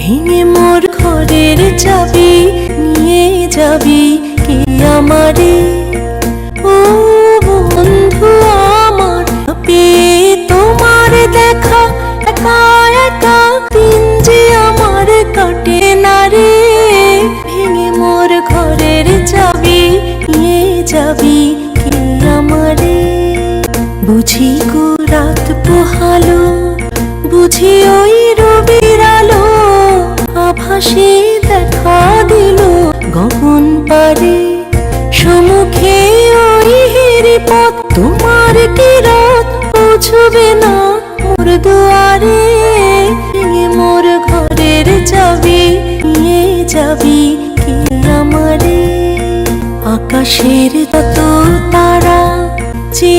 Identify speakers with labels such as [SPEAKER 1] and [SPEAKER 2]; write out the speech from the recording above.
[SPEAKER 1] ভেঙে মোর ঘরের চাবি নিয়ে যাবি কে আমারে? ও বন্ধু আমার, পেয়ে তোমার দেখা একা একা দিন যে আমার কাটে না রে। ভেঙে মোর ঘরের চাবি নিয়ে যাবি কে আমারে? বুঝি গো রাত পোহালো, বুঝি ওই রবির আলো আভাসে দেখা দিল গগন পারে। সম্মুখে ওই হেরি পথ, তোমার কিরত পৌঁছবে না মোর দুয়ারে। ভেঙে মোর ঘরের চাবি নিয়ে যাবি কে আমারে? আকাশের তত তারা যে